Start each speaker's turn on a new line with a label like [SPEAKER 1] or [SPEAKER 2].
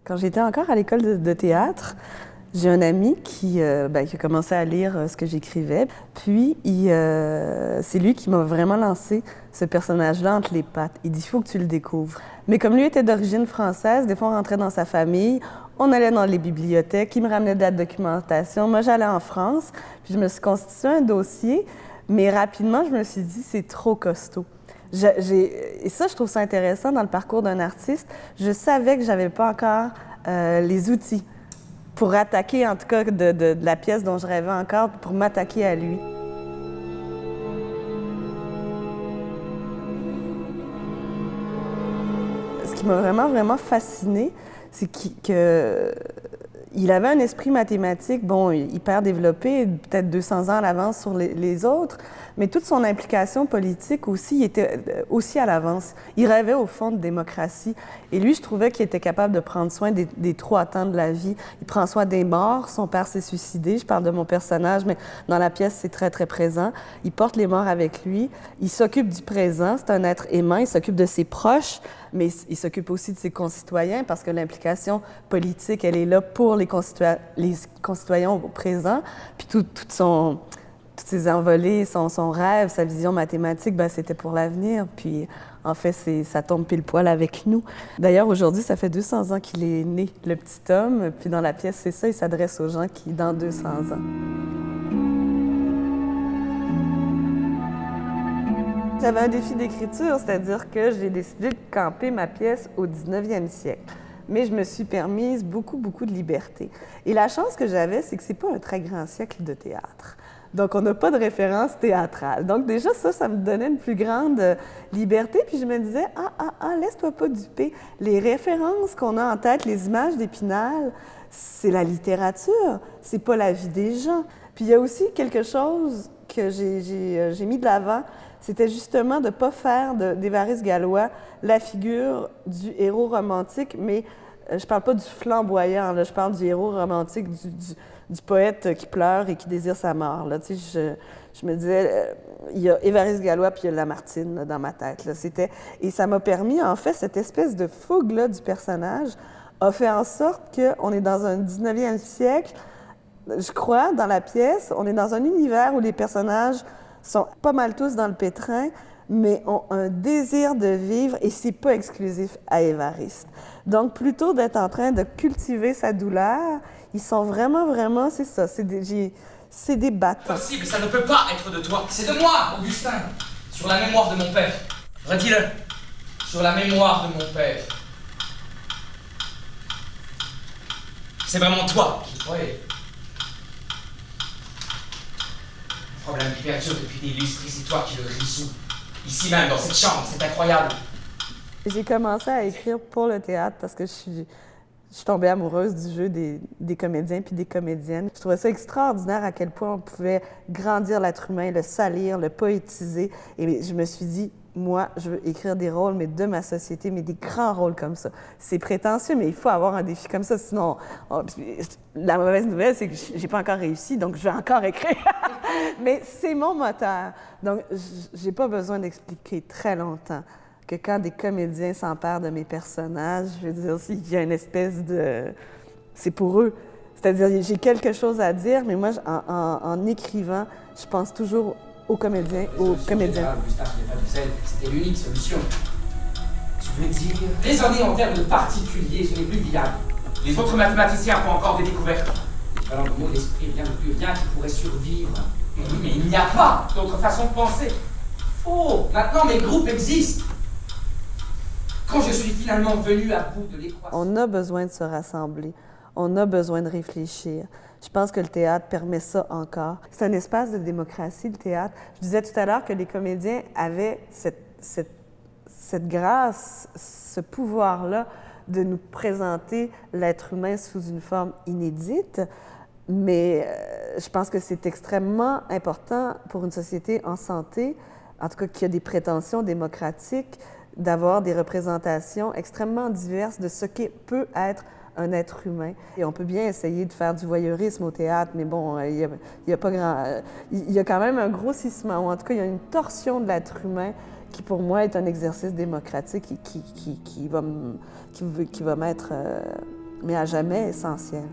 [SPEAKER 1] Quand j'étais encore à l'école de théâtre, j'ai un ami qui a commencé à lire ce que j'écrivais. Puis, c'est lui qui m'a vraiment lancé ce personnage-là entre les pattes. Il dit, il faut que tu le découvres. Mais comme lui était d'origine française, des fois, on rentrait dans sa famille, on allait dans les bibliothèques, il me ramenait de la documentation. Moi, j'allais en France, puis je me suis constitué un dossier, mais rapidement, je me suis dit, c'est trop costaud. Et ça, je trouve ça intéressant dans le parcours d'un artiste. Je savais que j'avais pas encore les outils pour attaquer, en tout cas, de la pièce dont je rêvais encore, pour m'attaquer à lui. Ce qui m'a vraiment fascinée, c'est qu'il avait un esprit mathématique, bon, hyper développé, peut-être 200 ans à l'avance sur les autres, mais toute son implication politique aussi, il était aussi à l'avance. Il rêvait au fond de démocratie. Et lui, je trouvais qu'il était capable de prendre soin des trois temps de la vie. Il prend soin des morts. Son père s'est suicidé. Je parle de mon personnage, mais dans la pièce, c'est très présent. Il porte les morts avec lui. Il s'occupe du présent. C'est un être aimant. Il s'occupe de ses proches, mais il s'occupe aussi de ses concitoyens parce que l'implication politique, elle est là pour les concitoyens au présent. Puis toutes ses envolées, son rêve, sa vision mathématique, c'était pour l'avenir. Puis, en fait, ça tombe pile poil avec nous. D'ailleurs, aujourd'hui, ça fait 200 ans qu'il est né, le petit homme. Puis dans la pièce, c'est ça, il s'adresse aux gens qui, dans 200 ans. J'avais un défi d'écriture, c'est-à-dire que j'ai décidé de camper ma pièce au 19e siècle. Mais je me suis permise beaucoup de liberté. Et la chance que j'avais, c'est que c'est pas un très grand siècle de théâtre. Donc, on n'a pas de référence théâtrale. Donc, déjà, ça me donnait une plus grande liberté. Puis, je me disais, laisse-toi pas duper. Les références qu'on a en tête, les images d'Épinal, c'est la littérature, c'est pas la vie des gens. Puis, il y a aussi quelque chose que j'ai mis de l'avant, c'était justement de ne pas faire d'Évariste Galois la figure du héros romantique, mais je parle pas du flamboyant, là, je parle du héros romantique, du poète qui pleure et qui désire sa mort. Là. Tu sais, je me disais, il y a Évariste Galois puis il y a Lamartine là, dans ma tête. Là. Et ça m'a permis, en fait, cette espèce de fougue-là du personnage a fait en sorte qu'on est dans un 19e siècle. Je crois, dans la pièce, on est dans un univers où les personnages sont pas mal tous dans le pétrin, mais ont un désir de vivre et c'est pas exclusif à Évariste. Donc, plutôt d'être en train de cultiver sa douleur, ils sont vraiment, c'est ça, c'est des battants.
[SPEAKER 2] Impossible, ça ne peut pas être de toi. C'est de moi, Augustin, sur la mémoire de mon père. Redis-le, sur la mémoire de mon père. C'est vraiment toi qui croyais. Le problème qui perdure depuis des lustres, c'est toi qui le résous. Ici même, dans cette chambre, c'est incroyable.
[SPEAKER 1] J'ai commencé à écrire pour le théâtre parce que je suis tombée amoureuse du jeu des comédiens puis des comédiennes. Je trouvais ça extraordinaire à quel point on pouvait grandir l'être humain, le salir, le poétiser. Et je me suis dit, moi, je veux écrire des rôles, mais de ma société, mais des grands rôles comme ça. C'est prétentieux, mais il faut avoir un défi comme ça, sinon... la mauvaise nouvelle, c'est que j'ai pas encore réussi, donc je vais encore écrire. Mais c'est mon moteur. Donc, j'ai pas besoin d'expliquer très longtemps que quand des comédiens s'emparent de mes personnages, je veux dire, il y a une espèce de... C'est pour eux. C'est-à-dire, j'ai quelque chose à dire, mais moi, en écrivant, je pense toujours aux comédiens,
[SPEAKER 2] Gustave, c'était l'unique solution. Tu veux dire, raisonner en termes de particuliers, ce n'est plus viable. Les autres mathématiciens font encore des découvertes. Alors le mot d'esprit, rien de plus rien qui pourrait survivre. Mais oui, mais il n'y a pas d'autre façon de penser. Faux. Maintenant, mes groupes existent. Quand je suis finalement venu à bout de l'équation...
[SPEAKER 1] On a besoin de se rassembler. On a besoin de réfléchir. Je pense que le théâtre permet ça encore. C'est un espace de démocratie, le théâtre. Je disais tout à l'heure que les comédiens avaient cette grâce, ce pouvoir-là de nous présenter l'être humain sous une forme inédite, mais je pense que c'est extrêmement important pour une société en santé, en tout cas qui a des prétentions démocratiques, d'avoir des représentations extrêmement diverses de ce qui peut être un être humain. Et on peut bien essayer de faire du voyeurisme au théâtre, mais bon, il y a pas grand... Il y a quand même un grossissement, ou en tout cas, il y a une torsion de l'être humain qui, pour moi, est un exercice démocratique et qui va mettre mais à jamais essentielle.